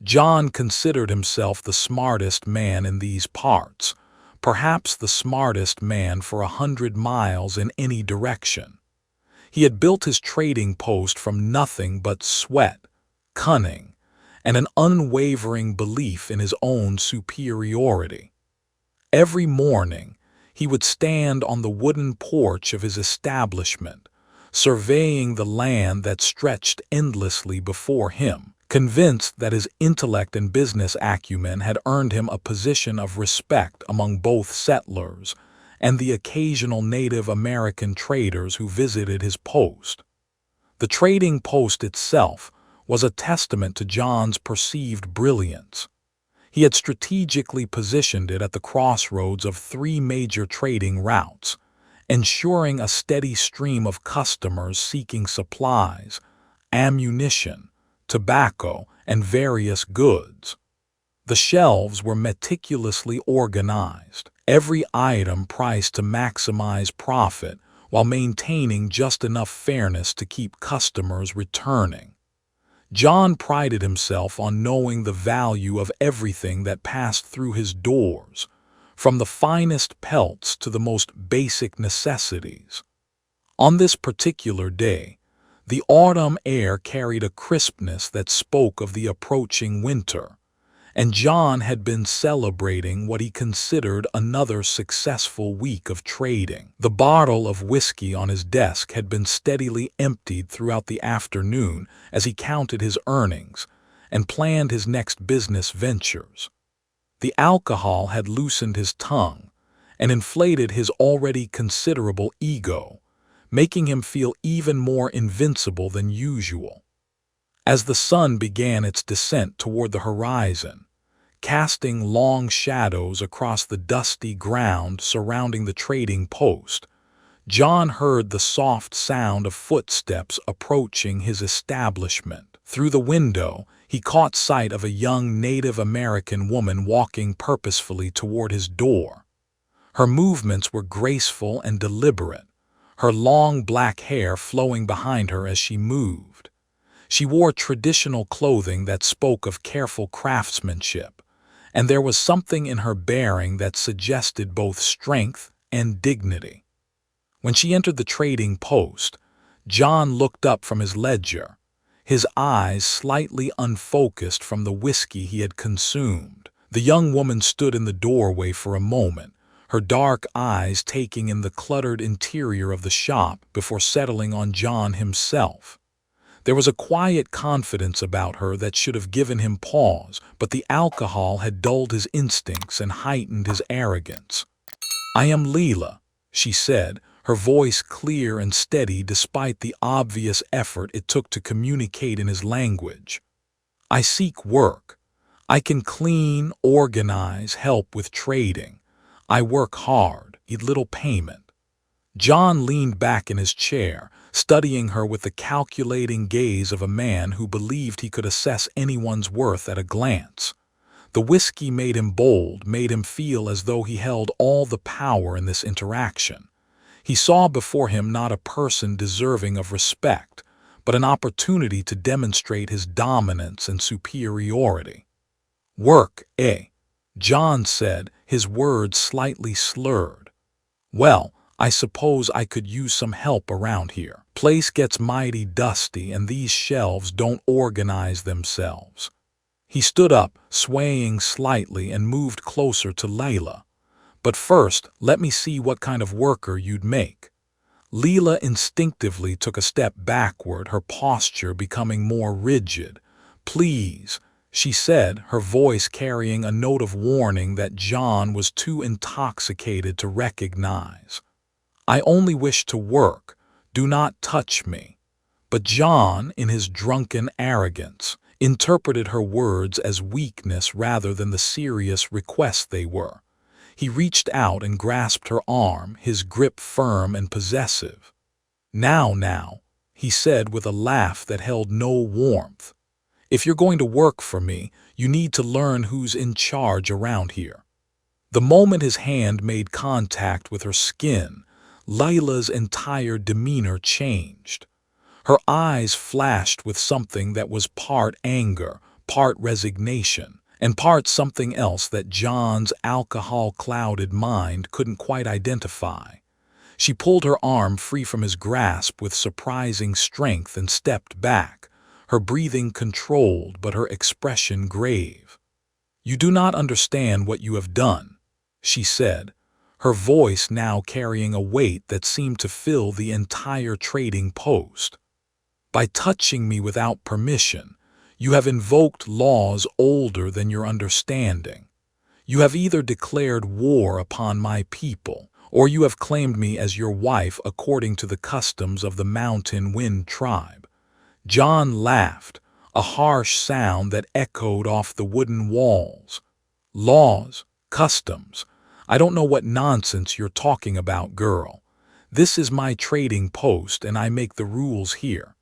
John considered himself the smartest man in these parts, perhaps the smartest man for 100 miles in any direction. He had built his trading post from nothing but sweat, cunning, and an unwavering belief in his own superiority. Every morning, he would stand on the wooden porch of his establishment, surveying the land that stretched endlessly before him, convinced that his intellect and business acumen had earned him a position of respect among both settlers and the occasional Native American traders who visited his post. The trading post itself was a testament to John's perceived brilliance. He had strategically positioned it at the crossroads of three major trading routes, ensuring a steady stream of customers seeking supplies, ammunition, tobacco, and various goods. The shelves were meticulously organized, every item priced to maximize profit while maintaining just enough fairness to keep customers returning. John prided himself on knowing the value of everything that passed through his doors, from the finest pelts to the most basic necessities. On this particular day, the autumn air carried a crispness that spoke of the approaching winter, and John had been celebrating what he considered another successful week of trading. The bottle of whiskey on his desk had been steadily emptied throughout the afternoon as he counted his earnings and planned his next business ventures. The alcohol had loosened his tongue and inflated his already considerable ego, making him feel even more invincible than usual. As the sun began its descent toward the horizon, casting long shadows across the dusty ground surrounding the trading post, John heard the soft sound of footsteps approaching his establishment. Through the window, he caught sight of a young Native American woman walking purposefully toward his door. Her movements were graceful and deliberate, her long black hair flowing behind her as she moved. She wore traditional clothing that spoke of careful craftsmanship, and there was something in her bearing that suggested both strength and dignity. When she entered the trading post, John looked up from his ledger, his eyes slightly unfocused from the whiskey he had consumed. The young woman stood in the doorway for a moment, her dark eyes taking in the cluttered interior of the shop before settling on John himself. There was a quiet confidence about her that should have given him pause, but the alcohol had dulled his instincts and heightened his arrogance. "I am Leela," she said, her voice clear and steady despite the obvious effort it took to communicate in his language. "I seek work. I can clean, organize, help with trading. I work hard, eat little payment." John leaned back in his chair, studying her with the calculating gaze of a man who believed he could assess anyone's worth at a glance. The whiskey made him bold, made him feel as though he held all the power in this interaction. He saw before him not a person deserving of respect, but an opportunity to demonstrate his dominance and superiority. "Work, eh?" John said, his words slightly slurred. "Well, I suppose I could use some help around here. Place gets mighty dusty and these shelves don't organize themselves." He stood up, swaying slightly, and moved closer to Leela. "But first, let me see what kind of worker you'd make." Leela instinctively took a step backward, her posture becoming more rigid. "Please," she said, her voice carrying a note of warning that John was too intoxicated to recognize. "I only wish to work. Do not touch me." But John, in his drunken arrogance, interpreted her words as weakness rather than the serious request they were. He reached out and grasped her arm, his grip firm and possessive. Now," he said with a laugh that held no warmth. "If you're going to work for me, you need to learn who's in charge around here." The moment his hand made contact with her skin, Leila's entire demeanor changed. Her eyes flashed with something that was part anger, part resignation, and part something else that John's alcohol-clouded mind couldn't quite identify. She pulled her arm free from his grasp with surprising strength and stepped back, her breathing controlled but her expression grave. "You do not understand what you have done," she said, her voice now carrying a weight that seemed to fill the entire trading post. "By touching me without permission, you have invoked laws older than your understanding. You have either declared war upon my people, or you have claimed me as your wife according to the customs of the Mountain Wind tribe." John laughed, a harsh sound that echoed off the wooden walls. "Laws, customs. I don't know what nonsense you're talking about, girl. This is my trading post and I make the rules here."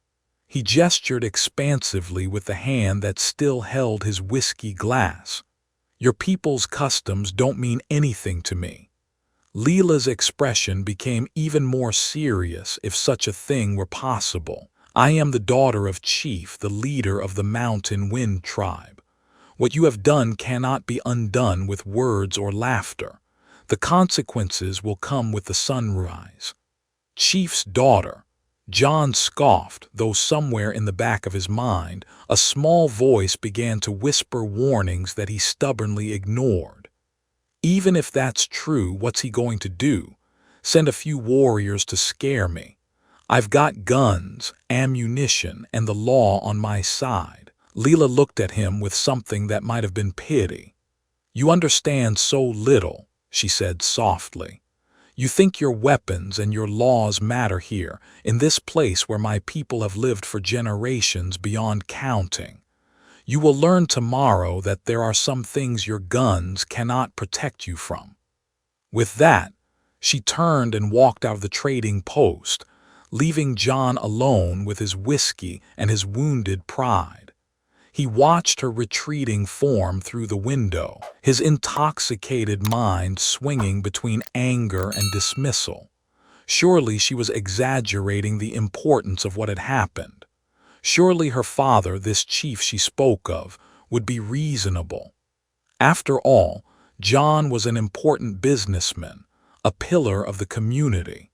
He gestured expansively with the hand that still held his whiskey glass. "Your people's customs don't mean anything to me." Leela's expression became even more serious, if such a thing were possible. "I am the daughter of Chief, the leader of the Mountain Wind tribe. What you have done cannot be undone with words or laughter. The consequences will come with the sunrise." "Chief's daughter?" John scoffed, though somewhere in the back of his mind, a small voice began to whisper warnings that he stubbornly ignored. "Even if that's true, what's he going to do? Send a few warriors to scare me? I've got guns, ammunition, and the law on my side." Leela looked at him with something that might have been pity. "You understand so little," she said softly. "You think your weapons and your laws matter here, in this place where my people have lived for generations beyond counting. You will learn tomorrow that there are some things your guns cannot protect you from." With that, she turned and walked out of the trading post, leaving John alone with his whiskey and his wounded pride. He watched her retreating form through the window, his intoxicated mind swinging between anger and dismissal. Surely she was exaggerating the importance of what had happened. Surely her father, this chief she spoke of, would be reasonable. After all, John was an important businessman, a pillar of the community.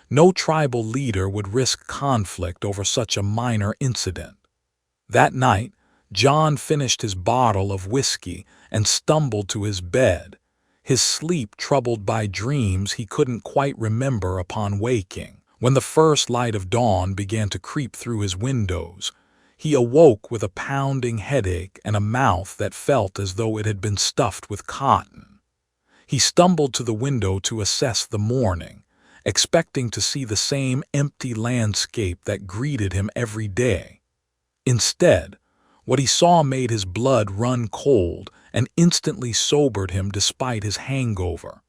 No tribal leader would risk conflict over such a minor incident. That night, John finished his bottle of whiskey and stumbled to his bed, his sleep troubled by dreams he couldn't quite remember upon waking. When the first light of dawn began to creep through his windows, he awoke with a pounding headache and a mouth that felt as though it had been stuffed with cotton. He stumbled to the window to assess the morning, expecting to see the same empty landscape that greeted him every day. Instead, what he saw made his blood run cold and instantly sobered him despite his hangover.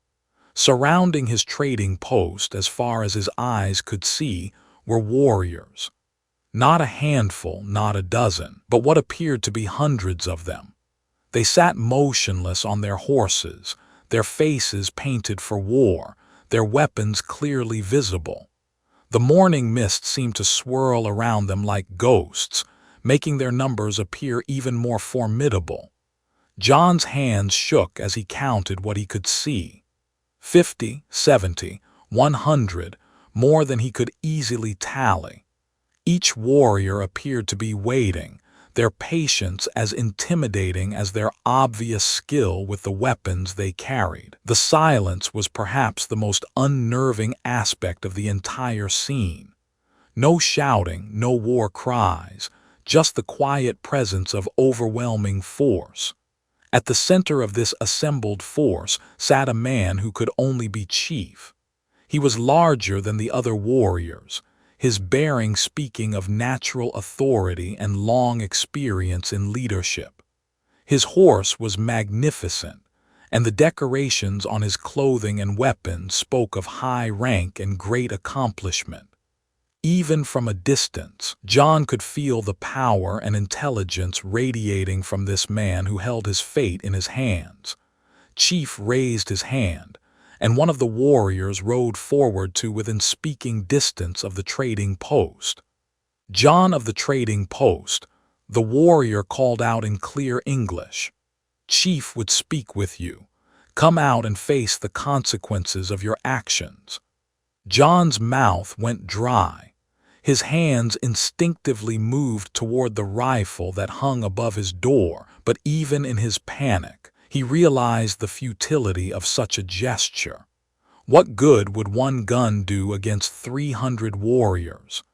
Surrounding his trading post, as far as his eyes could see, were warriors. Not a handful, not a dozen, but what appeared to be hundreds of them. They sat motionless on their horses, their faces painted for war, their weapons clearly visible. The morning mist seemed to swirl around them like ghosts, making their numbers appear even more formidable. John's hands shook as he counted what he could see. 50, 70, 100, more than he could easily tally. Each warrior appeared to be waiting, their patience as intimidating as their obvious skill with the weapons they carried. The silence was perhaps the most unnerving aspect of the entire scene. No shouting, no war cries, just the quiet presence of overwhelming force. At the center of this assembled force sat a man who could only be chief. He was larger than the other warriors, his bearing speaking of natural authority and long experience in leadership. His horse was magnificent, and the decorations on his clothing and weapons spoke of high rank and great accomplishment. Even from a distance, John could feel the power and intelligence radiating from this man who held his fate in his hands. Chief raised his hand, and one of the warriors rode forward to within speaking distance of the trading post. John of the trading post, The warrior called out in clear English. "Chief would speak with you. Come out and face the consequences of your actions." John's mouth went dry. His hands instinctively moved toward the rifle that hung above his door, but even in his panic, he realized the futility of such a gesture. What good would one gun do against 300 warriors?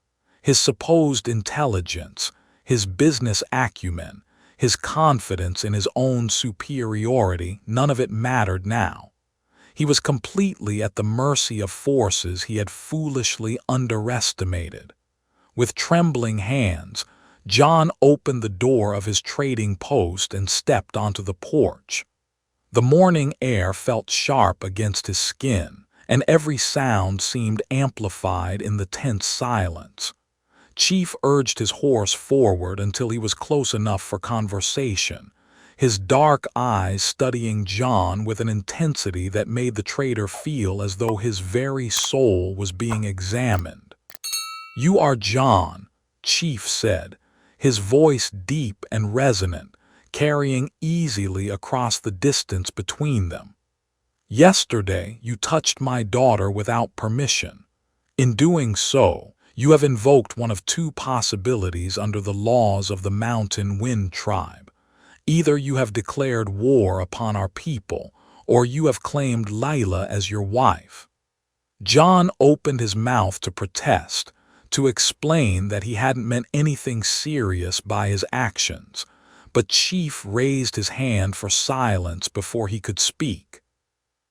His supposed intelligence, his business acumen, his confidence in his own superiority, none of it mattered now. He was completely at the mercy of forces he had foolishly underestimated. With trembling hands, John opened the door of his trading post and stepped onto the porch. The morning air felt sharp against his skin, and every sound seemed amplified in the tense silence. Chief urged his horse forward until he was close enough for conversation, his dark eyes studying John with an intensity that made the trader feel as though his very soul was being examined. "You are John," Chief said, his voice deep and resonant, carrying easily across the distance between them. "Yesterday you touched my daughter without permission. In doing so, you have invoked one of two possibilities under the laws of the Mountain Wind Tribe. Either you have declared war upon our people, or you have claimed Lila as your wife." John opened his mouth to protest, to explain that he hadn't meant anything serious by his actions, but Chief raised his hand for silence before he could speak.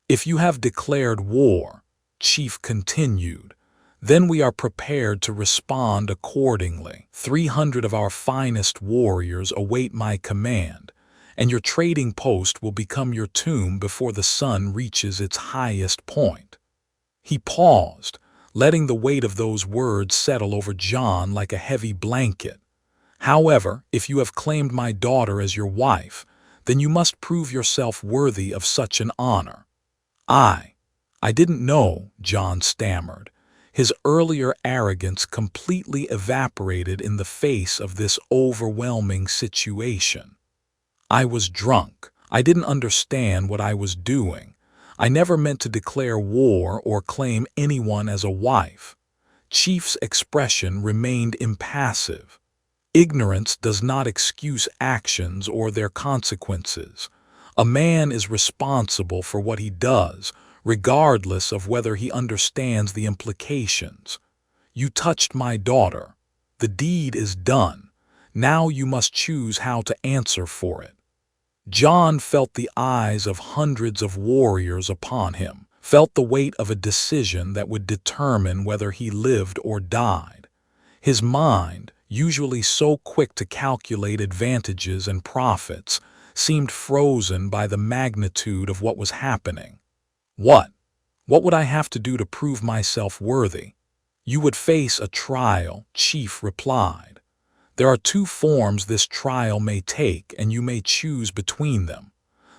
"If you have declared war," Chief continued, "then we are prepared to respond accordingly. 300 of our finest warriors await my command, and your trading post will become your tomb before the sun reaches its highest point." He paused, letting the weight of those words settle over John like a heavy blanket. "However, if you have claimed my daughter as your wife, then you must prove yourself worthy of such an honor." I didn't know," John stammered. His earlier arrogance completely evaporated in the face of this overwhelming situation. "I was drunk. I didn't understand what I was doing. I never meant to declare war or claim anyone as a wife." Chief's expression remained impassive. Ignorance does not excuse actions or their consequences. A man is responsible for what he does, regardless of whether he understands the implications. "You touched my daughter. The deed is done. Now you must choose how to answer for it." John felt the eyes of hundreds of warriors upon him, felt the weight of a decision that would determine whether he lived or died. His mind, usually so quick to calculate advantages and profits, seemed frozen by the magnitude of what was happening. What would I have to do to prove myself worthy?" "You would face a trial," Chief replied. "There are two forms this trial may take, and you may choose between them.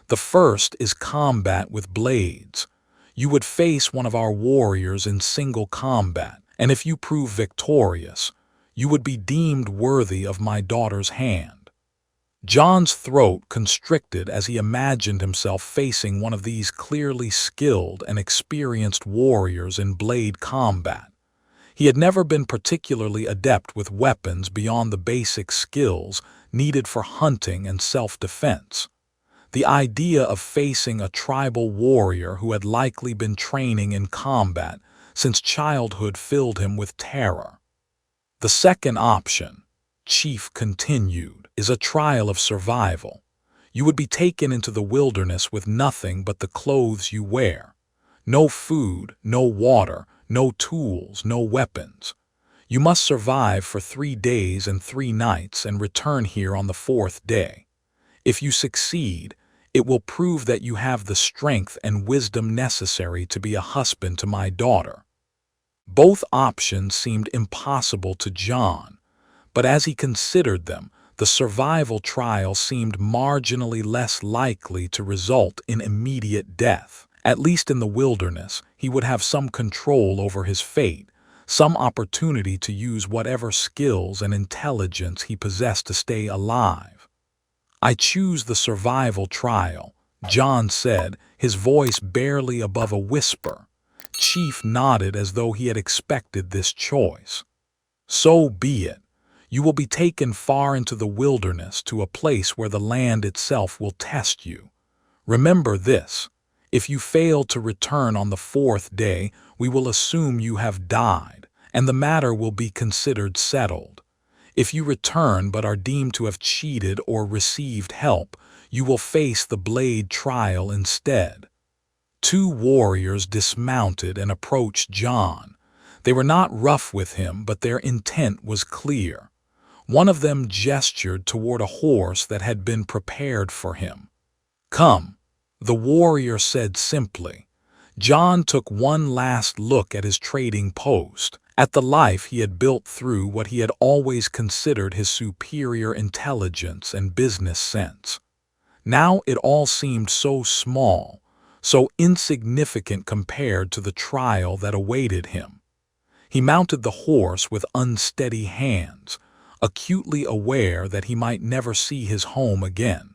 The first is combat with blades. You would face one of our warriors in single combat, and if you prove victorious, you would be deemed worthy of my daughter's hand." John's throat constricted as he imagined himself facing one of these clearly skilled and experienced warriors in blade combat. He had never been particularly adept with weapons beyond the basic skills needed for hunting and self-defense. The idea of facing a tribal warrior who had likely been training in combat since childhood filled him with terror. "The second option," Chief continued, "is a trial of survival. You would be taken into the wilderness with nothing but the clothes you wear. No food, no water, no tools, no weapons. You must survive for 3 days and 3 nights and return here on the 4th day. If you succeed, it will prove that you have the strength and wisdom necessary to be a husband to my daughter." Both options seemed impossible to John, but as he considered them, the survival trial seemed marginally less likely to result in immediate death. At least in the wilderness, he would have some control over his fate, some opportunity to use whatever skills and intelligence he possessed to stay alive. "I choose the survival trial," John said, his voice barely above a whisper. Chief nodded as though he had expected this choice. "So be it. You will be taken far into the wilderness to a place where the land itself will test you. Remember this: if you fail to return on the fourth day, we will assume you have died, and the matter will be considered settled. If you return but are deemed to have cheated or received help, you will face the blade trial instead." Two warriors dismounted and approached John. They were not rough with him, but their intent was clear. One of them gestured toward a horse that had been prepared for him. "Come," the warrior said simply. John took one last look at his trading post, at the life he had built through what he had always considered his superior intelligence and business sense. Now it all seemed so small, so insignificant compared to the trial that awaited him. He mounted the horse with unsteady hands, acutely aware that he might never see his home again.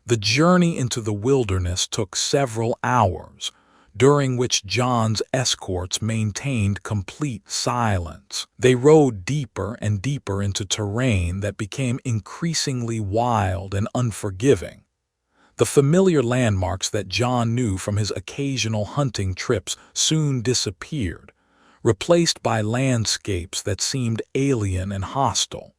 The journey into the wilderness took several hours, during which John's escorts maintained complete silence. They rode deeper and deeper into terrain that became increasingly wild and unforgiving. The familiar landmarks that John knew from his occasional hunting trips soon disappeared, replaced by landscapes that seemed alien and hostile.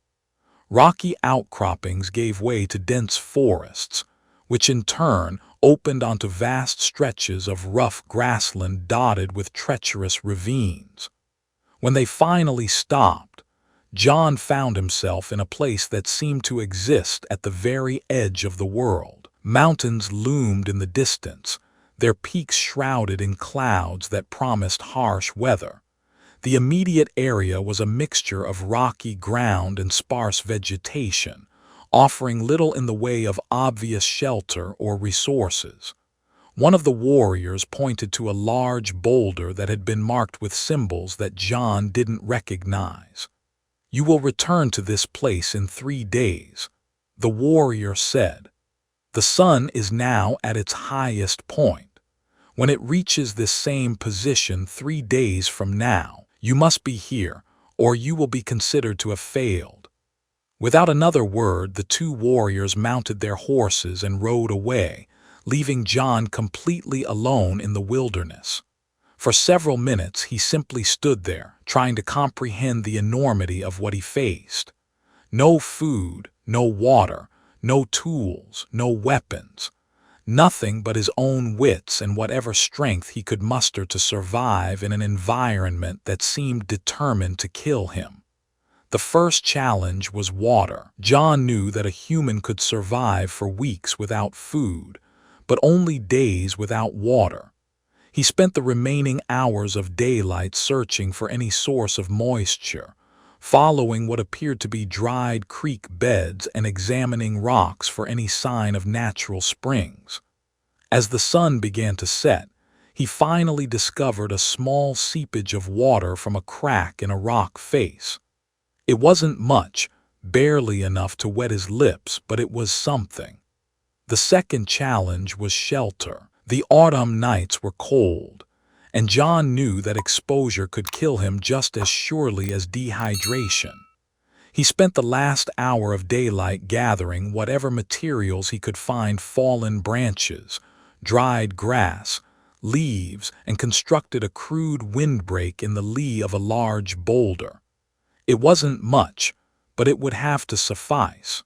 Rocky outcroppings gave way to dense forests, which in turn opened onto vast stretches of rough grassland dotted with treacherous ravines. When they finally stopped, John found himself in a place that seemed to exist at the very edge of the world. Mountains loomed in the distance, their peaks shrouded in clouds that promised harsh weather. The immediate area was a mixture of rocky ground and sparse vegetation, offering little in the way of obvious shelter or resources. One of the warriors pointed to a large boulder that had been marked with symbols that John didn't recognize. "You will return to this place in 3 days," the warrior said. "The sun is now at its highest point. When it reaches this same position 3 days from now, you must be here, or you will be considered to have failed." Without another word, the two warriors mounted their horses and rode away, leaving John completely alone in the wilderness. For several minutes he simply stood there, trying to comprehend the enormity of what he faced. No food, no water, no tools, no weapons. Nothing but his own wits and whatever strength he could muster to survive in an environment that seemed determined to kill him. The first challenge was water. John knew that a human could survive for weeks without food, but only days without water. He spent the remaining hours of daylight searching for any source of moisture, following what appeared to be dried creek beds and examining rocks for any sign of natural springs. As the sun began to set, he finally discovered a small seepage of water from a crack in a rock face. It wasn't much, barely enough to wet his lips, but it was something. The second challenge was shelter. The autumn nights were cold, and John knew that exposure could kill him just as surely as dehydration. He spent the last hour of daylight gathering whatever materials he could find: fallen branches, dried grass, leaves, and constructed a crude windbreak in the lee of a large boulder. It wasn't much, but it would have to suffice.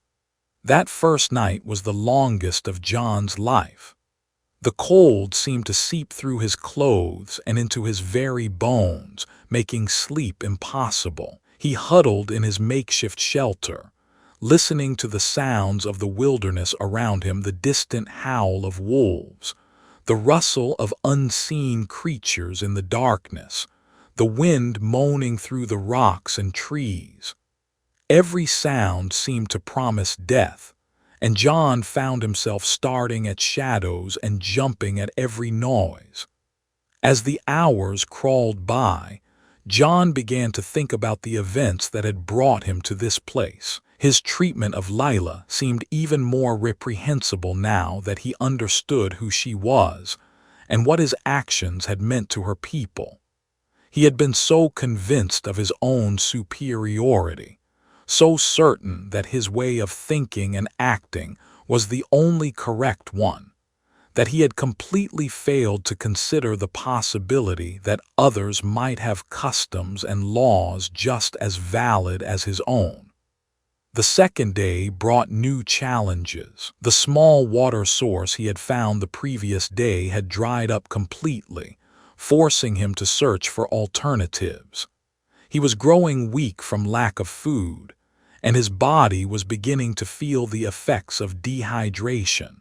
That first night was the longest of John's life. The cold seemed to seep through his clothes and into his very bones, making sleep impossible. He huddled in his makeshift shelter, listening to the sounds of the wilderness around him: the distant howl of wolves, the rustle of unseen creatures in the darkness, the wind moaning through the rocks and trees. Every sound seemed to promise death, and John found himself starting at shadows and jumping at every noise. As the hours crawled by, John began to think about the events that had brought him to this place. His treatment of Lila seemed even more reprehensible now that he understood who she was and what his actions had meant to her people. He had been so convinced of his own superiority, so certain that his way of thinking and acting was the only correct one, that he had completely failed to consider the possibility that others might have customs and laws just as valid as his own. The second day brought new challenges. The small water source he had found the previous day had dried up completely, forcing him to search for alternatives. He was growing weak from lack of food, and his body was beginning to feel the effects of dehydration.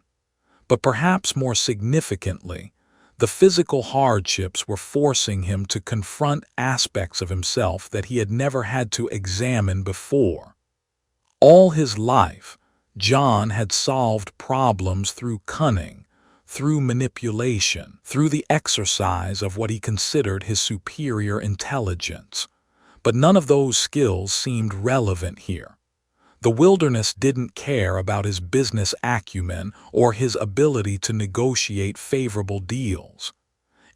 But perhaps more significantly, the physical hardships were forcing him to confront aspects of himself that he had never had to examine before. All his life, John had solved problems through cunning, through manipulation, through the exercise of what he considered his superior intelligence. But none of those skills seemed relevant here. The wilderness didn't care about his business acumen or his ability to negotiate favorable deals.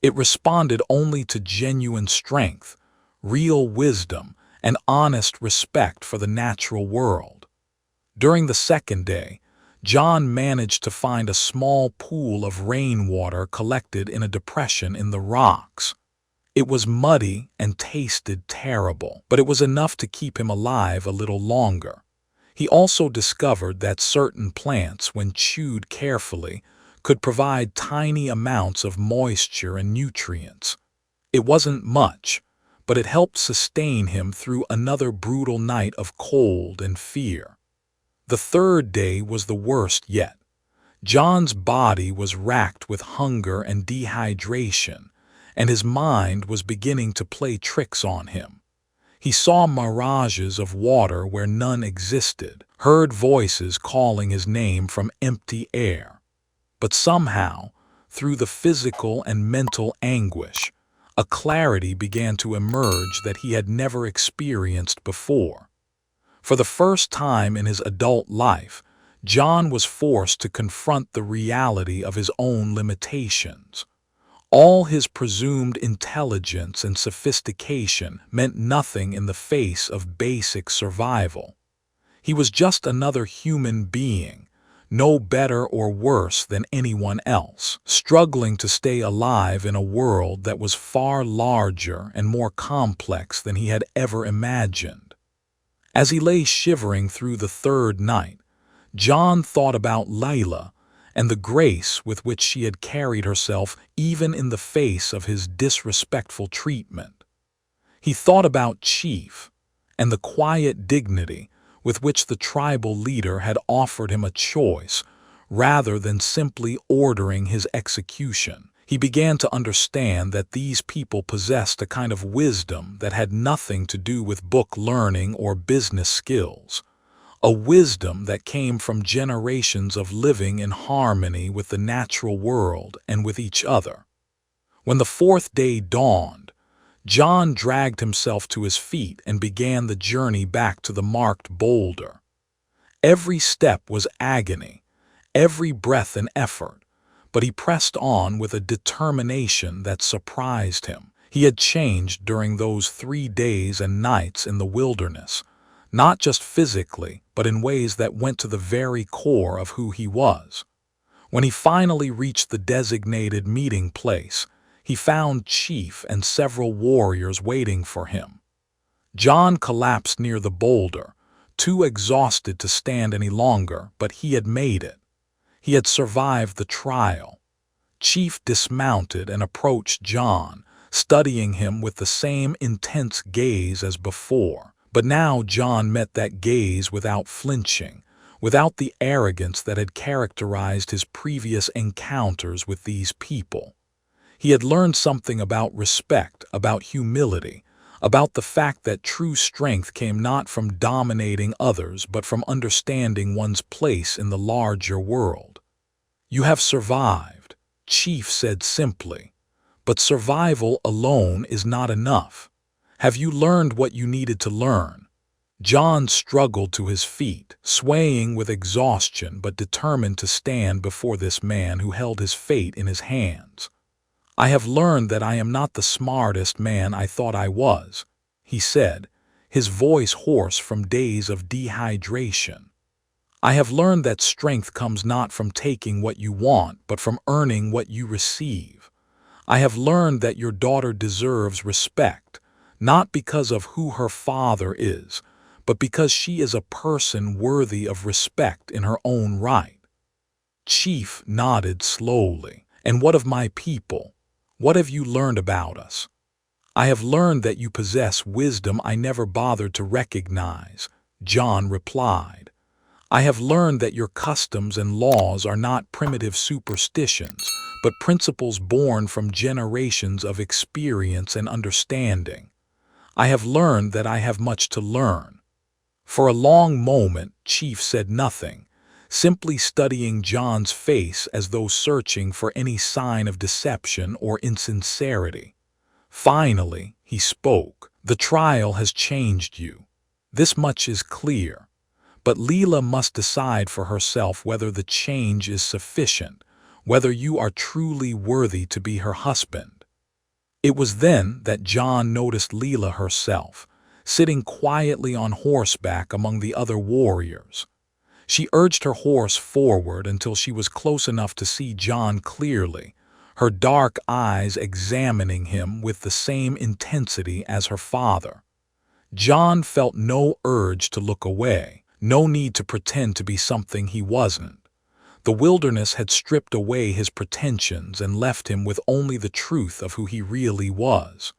It responded only to genuine strength, real wisdom, and honest respect for the natural world. During the second day, John managed to find a small pool of rainwater collected in a depression in the rocks. It was muddy and tasted terrible, but it was enough to keep him alive a little longer. He also discovered that certain plants, when chewed carefully, could provide tiny amounts of moisture and nutrients. It wasn't much, but it helped sustain him through another brutal night of cold and fear. The third day was the worst yet. John's body was racked with hunger and dehydration, and his mind was beginning to play tricks on him. He saw mirages of water where none existed, heard voices calling his name from empty air. But somehow, through the physical and mental anguish, a clarity began to emerge that he had never experienced before. For the first time in his adult life, John was forced to confront the reality of his own limitations. All his presumed intelligence and sophistication meant nothing in the face of basic survival. He was just another human being, no better or worse than anyone else, struggling to stay alive in a world that was far larger and more complex than he had ever imagined. As he lay shivering through the third night, John thought about Layla and the grace with which she had carried herself even in the face of his disrespectful treatment. He thought about Chief and the quiet dignity with which the tribal leader had offered him a choice rather than simply ordering his execution. He began to understand that these people possessed a kind of wisdom that had nothing to do with book learning or business skills, a wisdom that came from generations of living in harmony with the natural world and with each other. When the fourth day dawned, John dragged himself to his feet and began the journey back to the marked boulder. Every step was agony, every breath an effort, but he pressed on with a determination that surprised him. He had changed during those 3 days and nights in the wilderness, not just physically, but in ways that went to the very core of who he was. When he finally reached the designated meeting place, he found Chief and several warriors waiting for him. John collapsed near the boulder, too exhausted to stand any longer, but he had made it. He had survived the trial. Chief dismounted and approached John, studying him with the same intense gaze as before. But now John met that gaze without flinching, without the arrogance that had characterized his previous encounters with these people. He had learned something about respect, about humility, about the fact that true strength came not from dominating others but from understanding one's place in the larger world. "You have survived," Chief said simply, "but survival alone is not enough. Have you learned what you needed to learn? John struggled to his feet, swaying with exhaustion but determined to stand before this man who held his fate in his hands. I have learned that I am not the smartest man I thought I was, he said, his voice hoarse from days of dehydration. I have learned that strength comes not from taking what you want, but from earning what you receive. I have learned that your daughter deserves respect, not because of who her father is, but because she is a person worthy of respect in her own right. Chief nodded slowly. And what of my people? What have you learned about us? I have learned that you possess wisdom I never bothered to recognize, John replied. I have learned that your customs and laws are not primitive superstitions, but principles born from generations of experience and understanding. I have learned that I have much to learn. For a long moment, Chief said nothing, simply studying John's face as though searching for any sign of deception or insincerity. Finally, he spoke. The trial has changed you. This much is clear. But Leela must decide for herself whether the change is sufficient, whether you are truly worthy to be her husband. It was then that John noticed Leela herself, sitting quietly on horseback among the other warriors. She urged her horse forward until she was close enough to see John clearly, her dark eyes examining him with the same intensity as her father. John felt no urge to look away. No need to pretend to be something he wasn't. The wilderness had stripped away his pretensions and left him with only the truth of who he really was.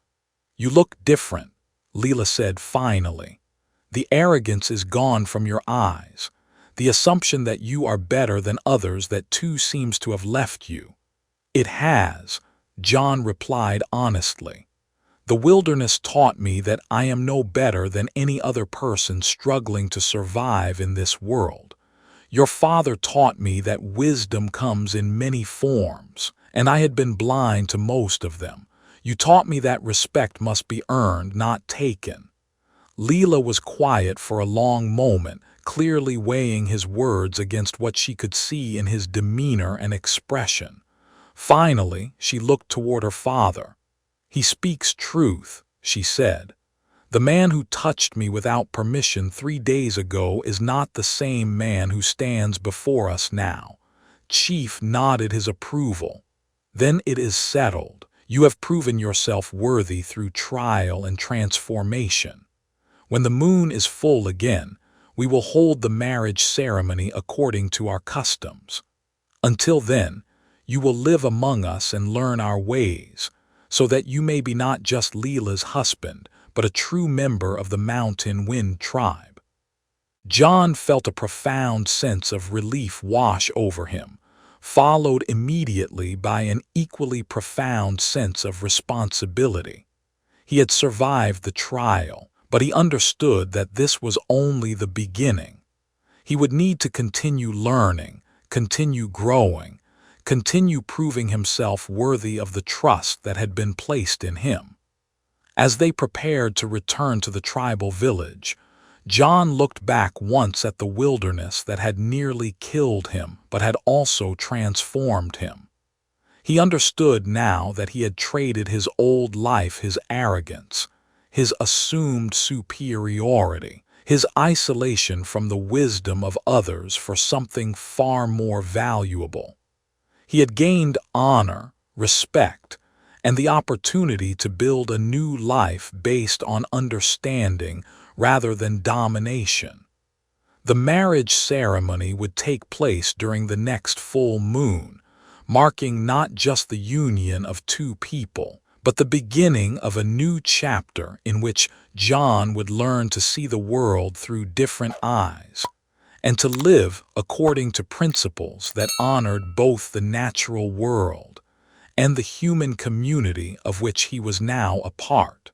You look different, Leela said finally. The arrogance is gone from your eyes. The assumption that you are better than others that too seems to have left you. It has, John replied honestly. The wilderness taught me that I am no better than any other person struggling to survive in this world. Your father taught me that wisdom comes in many forms, and I had been blind to most of them. You taught me that respect must be earned, not taken. Leela was quiet for a long moment, clearly weighing his words against what she could see in his demeanor and expression. Finally, she looked toward her father. He speaks truth, she said. The man who touched me without permission 3 days ago is not the same man who stands before us now. Chief nodded his approval. Then it is settled. You have proven yourself worthy through trial and transformation. When the moon is full again, we will hold the marriage ceremony according to our customs. Until then, you will live among us and learn our ways, so that you may be not just Leela's husband, but a true member of the Mountain Wind tribe. John felt a profound sense of relief wash over him, followed immediately by an equally profound sense of responsibility. He had survived the trial, but he understood that this was only the beginning. He would need to continue learning, continue growing, continue proving himself worthy of the trust that had been placed in him. As they prepared to return to the tribal village, John looked back once at the wilderness that had nearly killed him but had also transformed him. He understood now that he had traded his old life, his arrogance, his assumed superiority, his isolation from the wisdom of others for something far more valuable. He had gained honor, respect, and the opportunity to build a new life based on understanding rather than domination. The marriage ceremony would take place during the next full moon, marking not just the union of two people, but the beginning of a new chapter in which John would learn to see the world through different eyes, and to live according to principles that honored both the natural world and the human community of which he was now a part.